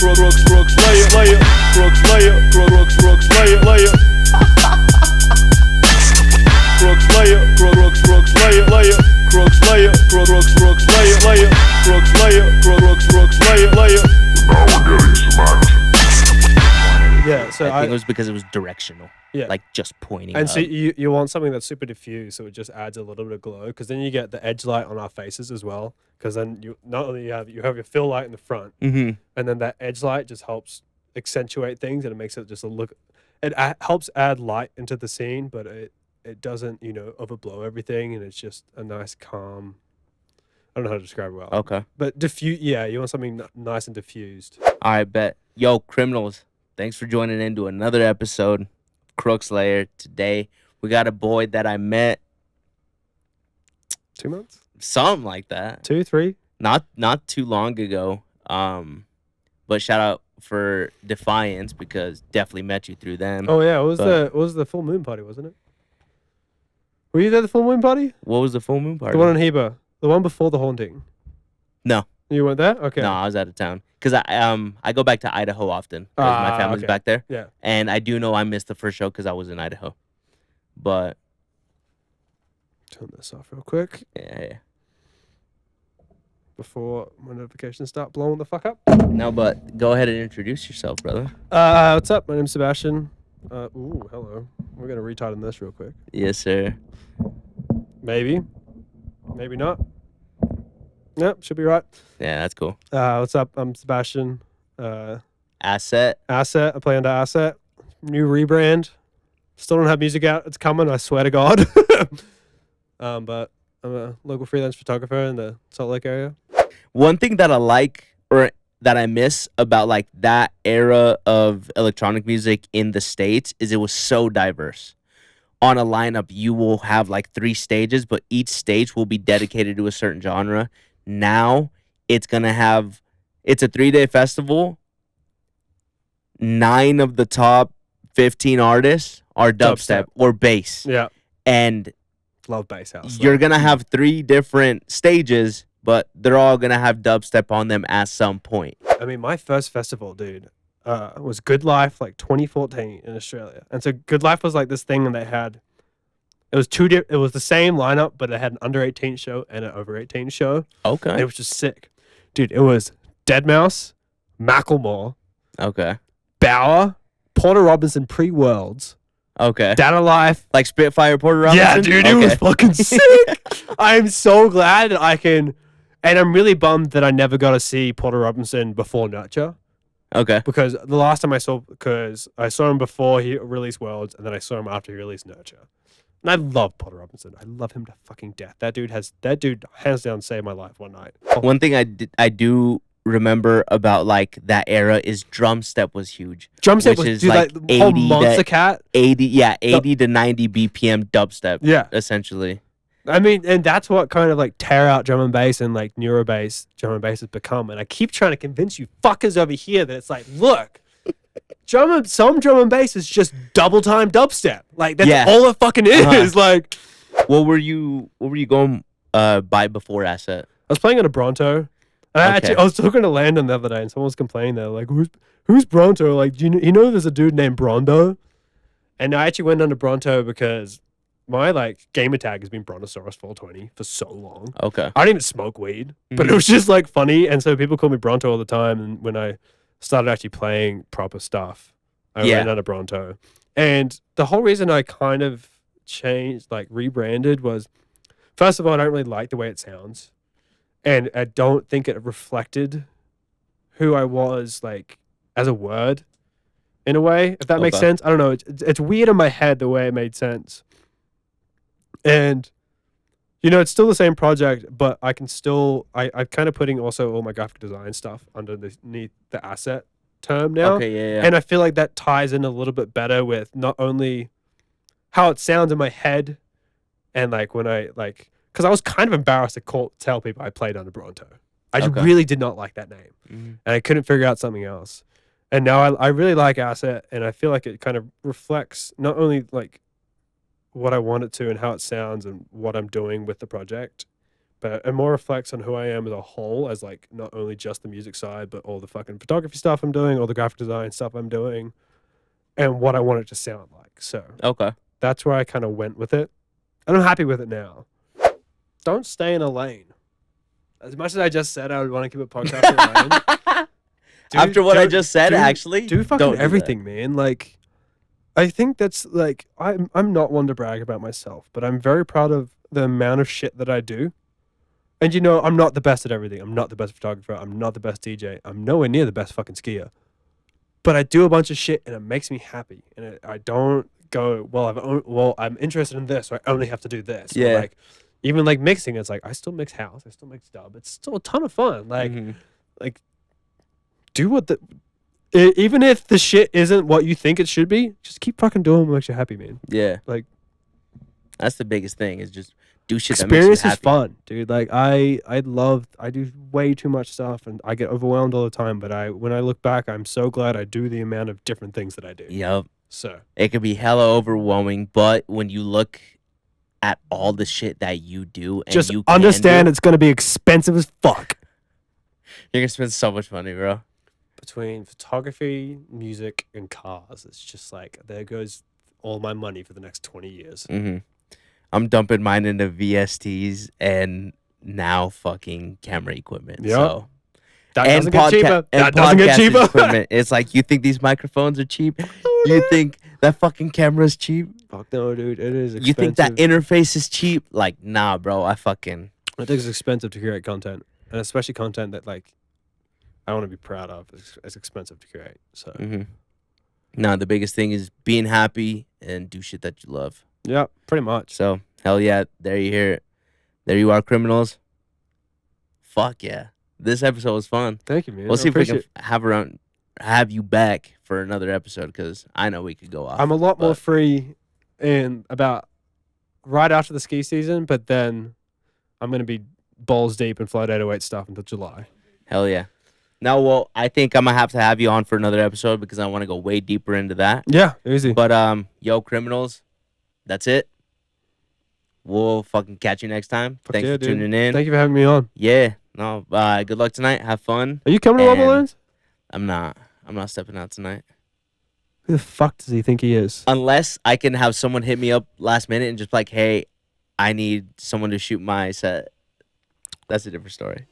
Crooks, Lair, Crooks, Lair, Crooks, Lair, Lair. Crooks, Lair, Crooks, Lair, Lair. Crooks, Lair, Crooks, Lair, Lair. Crooks, Lair, Crooks, Lair, Lair. Now we're getting some action. Yeah, so I think it was because it was directional. Yeah. Like just pointing And up. so you want something that's super diffused, so it just adds a little bit of glow, because then you get the edge light on our faces as well. Because then you not only have your fill light in the front, Mm-hmm. and then that edge light just helps accentuate things, and it makes it just look. It helps add light into the scene, but it doesn't overblow everything, and it's just a nice calm. I don't know how to describe it well. Okay. But diffuse, yeah, you want something nice and diffused. All right, bet. Yo, criminals, thanks for joining into another episode of Crook's Lair. Today, we got a boy that I met 2 months, something like that. 2, 3. Not too long ago. But shout out for Defiance because definitely met you through them. Oh yeah, it was the full moon party, wasn't it? Were you there at the full moon party? What was the full moon party? The one in Heber. The one before the haunting. No. You weren't there? Okay. No, I was out of town. Because I go back to Idaho often. 'Cause my family's okay. back there. Yeah. And I do know I missed the first show because I was in Idaho. But, Turn this off real quick yeah. before my notifications start blowing the fuck up. No, but go ahead and introduce yourself, brother. What's up? My name's Sebastian. Ooh, hello. We're gonna retard in this real quick. Yes, sir. Maybe. Maybe not. Yep, should be right. Yeah, that's cool. What's up? I'm Sebastian. Assett. Assett. I play under Assett. New rebrand. Still don't have music out. It's coming, I swear to God. But I'm a local freelance photographer in the Salt Lake area. One thing that I like or that I miss about like that era of electronic music in the States is it was so diverse. On a lineup, you will have like 3 stages, but each stage will be dedicated to a certain genre. Now it's a 3-day festival. 9 of the top 15 artists are dubstep or bass. Yeah. And Love bass house. you're going to have 3 different stages, but they're all going to have dubstep on them at some point. I mean, my first festival, dude, was Good Life, like 2014 in Australia. And so Good Life was like this thing, and they had it was the same lineup, but it had an under 18 show and an over 18 show. Okay. And it was just sick, dude. It was Deadmau5, Macklemore, Okay. Bauer, Porter Robinson pre-Worlds, Okay. Data Life. Like Spitfire Porter Robinson? Yeah, dude, it was fucking sick. I'm so glad that I can, and I'm really bummed that I never got to see Porter Robinson before Nurture. Okay. Because the last time I saw him before he released Worlds, and then I saw him after he released Nurture. And I love Porter Robinson. I love him to fucking death. That dude hands down saved my life one night. One thing I do remember about like that era is drum step was huge. Drum set which was is dude, like the whole 80 Monster Cat. 80 to 90 BPM dubstep. Yeah. Essentially. I mean, and that's what kind of like tear out drum and bass and like neuro bass drum and bass has become. And I keep trying to convince you fuckers over here that it's like, look, some drum and bass is just double time dubstep. Like that's all it fucking is. Like, What were you going by before Assett? I was playing on a Bronto. And I was talking to Landon the other day, and someone was complaining. They're like, "Who's Bronto? Like, do you know there's a dude named Brondo?" And I actually went under Bronto because my like gamer tag has been Brontosaurus 420 for so long. Okay. I don't even smoke weed, but it was just like funny, and so people call me Bronto all the time. And when I started actually playing proper stuff, I went under Bronto. And the whole reason I kind of changed, like rebranded, was first of all, I don't really like the way it sounds. And I don't think it reflected who I was, like, as a word, in a way, if that makes sense. I don't know. It's weird in my head the way it made sense. And, it's still the same project, but I can still... I'm kind of putting also all my graphic design stuff underneath the Assett term now. Okay, yeah. And I feel like that ties in a little bit better with not only how it sounds in my head and, like, when I, like... Because I was kind of embarrassed to tell people I played under Bronto. I just really did not like that name. And I couldn't figure out something else. And now I really like Assett, and I feel like it kind of reflects not only like what I want it to and how it sounds and what I'm doing with the project, but it more reflects on who I am as a whole, as like not only just the music side, but all the fucking photography stuff I'm doing, all the graphic design stuff I'm doing, and what I want it to sound like. So Okay. that's where I kind of went with it, and I'm happy with it now. Don't stay in a lane. As much as I just said, I would want to keep a podcast in a lane. After what I just said, actually, do fucking don't do that. everything, man. Like, I think that's like I'm not one to brag about myself, but I'm very proud of the amount of shit that I do. And you know, I'm not the best at everything. I'm not the best photographer. I'm not the best DJ. I'm nowhere near the best fucking skier. But I do a bunch of shit, and it makes me happy. And I don't go, well, I'm interested in this, so I only have to do this. Yeah. Or like, even like mixing, it's like I still mix house, I still mix dub. It's still a ton of fun. Like, like, do what even if the shit isn't what you think it should be, just keep fucking doing what makes you happy, man. Yeah. Like, that's the biggest thing is just do shit that makes you experience happy. is fun, dude. Like I do way too much stuff and I get overwhelmed all the time, but when I look back, I'm so glad I do the amount of different things that I do. Yep. So It could be hella overwhelming, but when you look at all the shit that you do and just you can understand do, it's gonna be expensive as fuck. you're gonna spend so much money, bro. Between photography, music, and cars, it's just like there goes all my money for the next 20 years. I'm dumping mine into VSTs and now fucking camera equipment. Yep. So That and doesn't get cheaper. and That doesn't get podcasting cheaper. equipment. It's like, you think these microphones are cheap? You think that fucking camera's cheap? Fuck no, dude. It is expensive. You think that interface is cheap? Like, nah, bro. I think it's expensive to create content, and especially content that like I want to be proud of. It's expensive to create. So No, the biggest thing is being happy and do shit that you love. yeah, pretty much. So hell yeah, there you hear it. There you are, criminals. Fuck yeah. This episode was fun. Thank you, man. We'll I see if we can appreciate have you back for another episode, because I know we could go off. I'm a lot more but- free in about right after the ski season, but then I'm going to be balls deep in Flight 808 stuff until July. Hell yeah. No, well, I think I'm gonna have you on for another episode because I want to go way deeper into that. Yeah, easy. But yo, criminals, that's it. We'll fucking catch you next time. Fuck Thanks yeah, for dude. tuning in. Thank you for having me on. Yeah. No. Good luck tonight. Have fun. Are you coming to Love And- Balloons? I'm not stepping out tonight. Who the fuck does he think he is? Unless I can have someone hit me up last minute and just be like, hey, I need someone to shoot my set. That's a different story.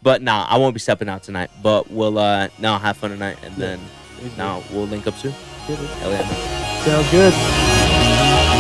But nah, I won't be stepping out tonight. But we'll have fun tonight, and then Easy. we'll link up soon. Yeah, dude. Hell yeah, man. Sounds good.